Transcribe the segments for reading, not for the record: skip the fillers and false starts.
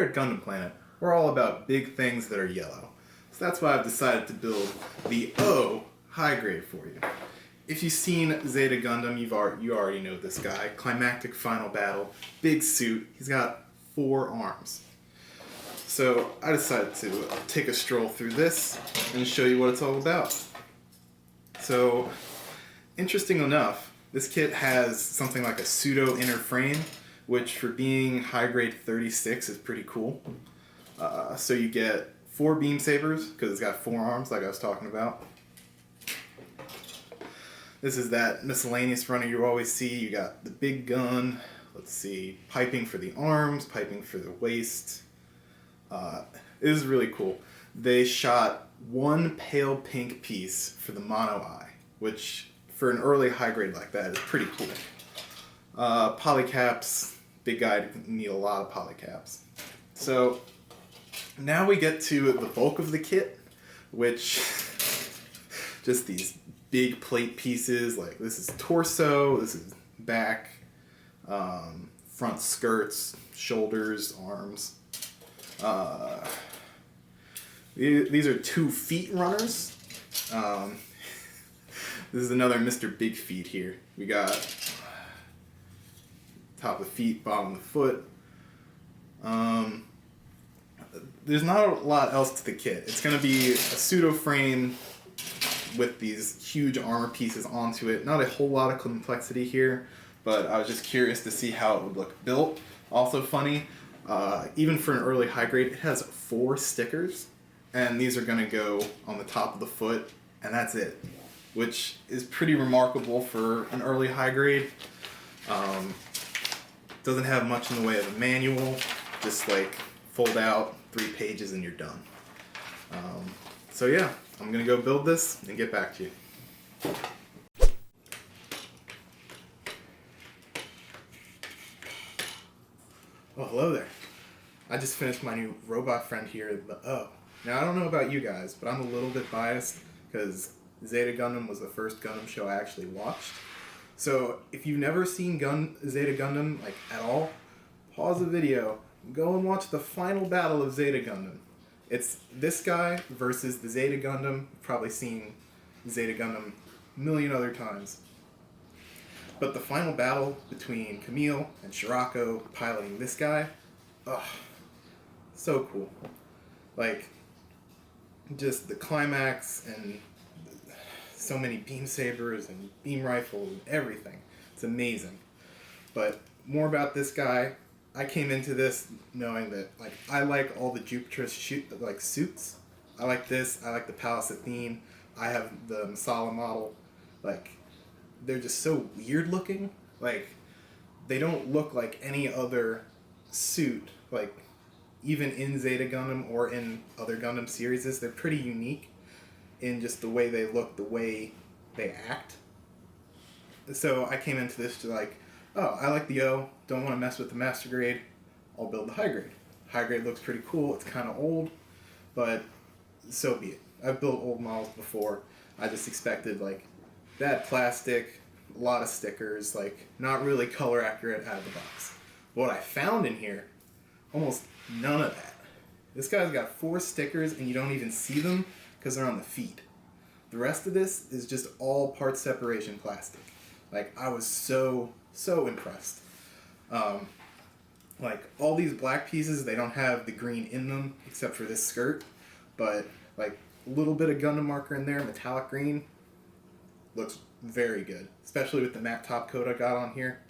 at Gundam Planet, we're all about big things that are yellow. So that's why I've decided to build the O high grade for you. If you've seen Zeta Gundam, you already know this guy. Climactic final battle, big suit. He's got 4 arms. So I decided to take a stroll through this and show you what it's all about. So, interesting enough, this kit has something like a pseudo inner frame, which for being high grade 36 is pretty cool. So you get 4 beam sabers, because it's got 4 arms like I was talking about. This is that miscellaneous runner you always see. You got the big gun, let's see, piping for the arms, piping for the waist. It is really cool. They shot 1 pale pink piece for the mono eye, which for an early high grade like that is pretty cool. Polycaps, big guy need a lot of polycaps. So now we get to the bulk of the kit, which just these big plate pieces. Like this is torso, this is back, front skirts, shoulders, arms. These are 2 feet runners. This is another Mr. Big Feet here. We got top of the feet, bottom of the foot. There's not a lot else to the kit. It's going to be a pseudo frame with these huge armor pieces onto it. Not a whole lot of complexity here, but I was just curious to see how it would look built. Also funny, even for an early high grade, it has 4 stickers, and these are going to go on the top of the foot, and that's it, which is pretty remarkable for an early high grade. Doesn't have much in the way of a manual, just like fold out 3 pages and you're done. So yeah, I'm going to go build this and get back to you. Oh, hello there. I just finished my new robot friend here, the O. Now, I don't know about you guys, but I'm a little bit biased because Zeta Gundam was the first Gundam show I actually watched. So, if you've never seen Zeta Gundam, like, at all, pause the video, go and watch the final battle of Zeta Gundam. It's this guy versus the Zeta Gundam. You've probably seen Zeta Gundam a million other times. But the final battle between Camille and Shirako piloting this guy, ugh, so cool. Like, just the climax and so many beam sabers and beam rifles and everything. It's amazing. But more about this guy. I came into this knowing that like I like all the Jupiter suits. I like this. I like the Palace Athene. I have the Masala model. Like, they're just so weird looking. Like, they don't look like any other suit. Like, even in Zeta Gundam or in other Gundam series, they're pretty unique in just the way they look, the way they act. So I came into this to like, oh, I like the O, don't want to mess with the master grade, I'll build the high grade. High grade looks pretty cool, it's kind of old, but so be it. I've built old models before. I just expected like bad plastic, a lot of stickers, like not really color accurate out of the box. What I found in here, almost none of that. This guy's got 4 stickers and you don't even see them because they're on the feet. The rest of this is just all part separation plastic. Like, I was so impressed. Like, all these black pieces, they don't have the green in them except for this skirt, but like a little bit of Gundam marker in there, metallic green, looks very good, especially with the matte top coat I got on here.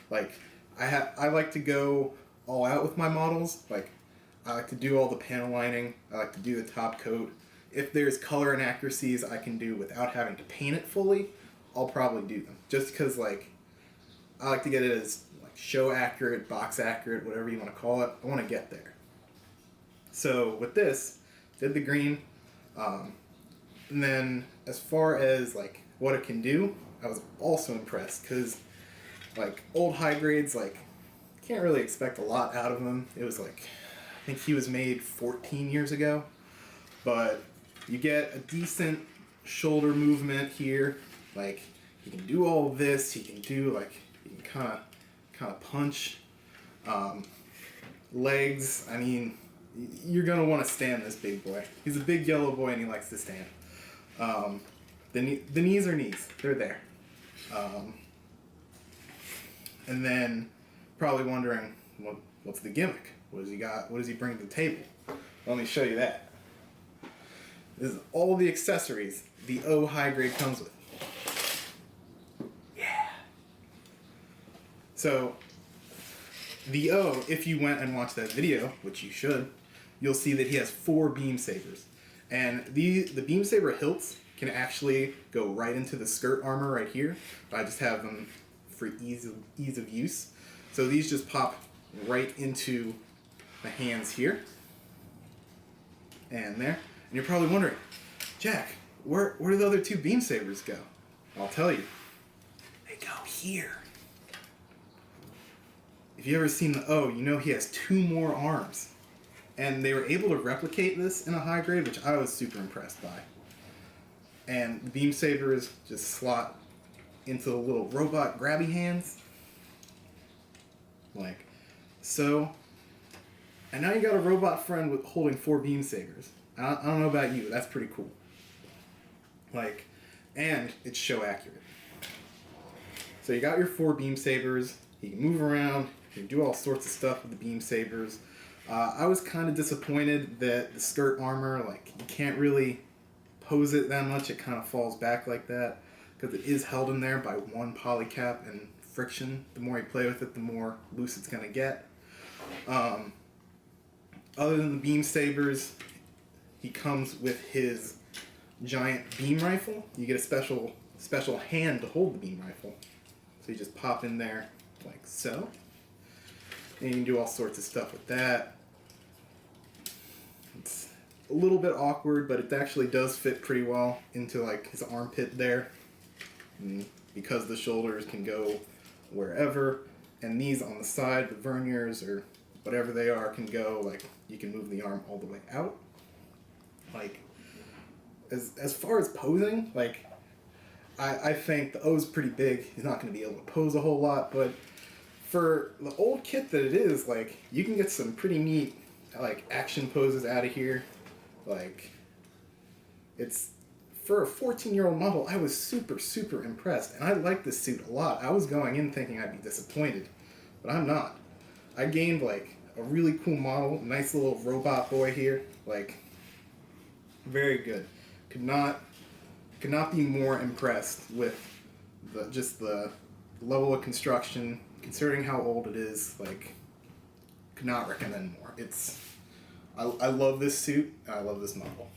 Like, I like to go all out with my models. Like, I like to do all the panel lining, I like to do the top coat. If there's color inaccuracies I can do without having to paint it fully, I'll probably do them. Just because, like, I like to get it as like show accurate, box accurate, whatever you want to call it. I want to get there. So with this, did the green, and then as far as like what it can do, I was also impressed because like old high grades, like can't really expect a lot out of them. It was like, I think he was made 14 years ago, but you get a decent shoulder movement here. Like, he can do all of this. He can do like, he can kind of punch. legs, I mean, you're going to want to stand this big boy. He's a big yellow boy and he likes to stand. The knees are knees. They're there. And then probably wondering, what's the gimmick? What does he got? What does he bring to the table? Let me show you that. This is all the accessories the O high grade comes with. Yeah. So, the O, if you went and watched that video, which you should, you'll see that he has 4 beam sabers. And the beam saber hilts can actually go right into the skirt armor right here. I just have them for ease of use. So these just pop right into the hands here. And there. And you're probably wondering, Jack, where do the other 2 beam sabers go? I'll tell you. They go here. If you've ever seen the O, you know he has 2 more arms. And they were able to replicate this in a high grade, which I was super impressed by. And the beam sabers just slot into the little robot grabby hands. Like so. And now you got a robot friend with holding 4 beam sabers. I don't know about you, that's pretty cool. Like, and it's show accurate. So you got your 4 beam sabers. You can move around. You can do all sorts of stuff with the beam sabers. I was kind of disappointed that the skirt armor, like, you can't really pose it that much. It kind of falls back like that because it is held in there by 1 poly cap and friction. The more you play with it, the more loose it's going to get. Other than the beam sabers, he comes with his giant beam rifle. You get a special hand to hold the beam rifle. So you just pop in there like so. And you can do all sorts of stuff with that. It's a little bit awkward, but it actually does fit pretty well into like his armpit there. And because the shoulders can go wherever, and these on the side, the verniers or whatever they are, can go, like, you can move the arm all the way out. Like, as far as posing, like, I think the O's pretty big. He's not going to be able to pose a whole lot, but for the old kit that it is, like, you can get some pretty neat, like, action poses out of here. Like, it's, for a 14-year-old model, I was super, super impressed, and I like this suit a lot. I was going in thinking I'd be disappointed, but I'm not. I gained, like, a really cool model, nice little robot boy here, like, very good. Could not be more impressed with the level of construction, considering how old it is. Like, could not recommend more. I love this suit, and I love this model.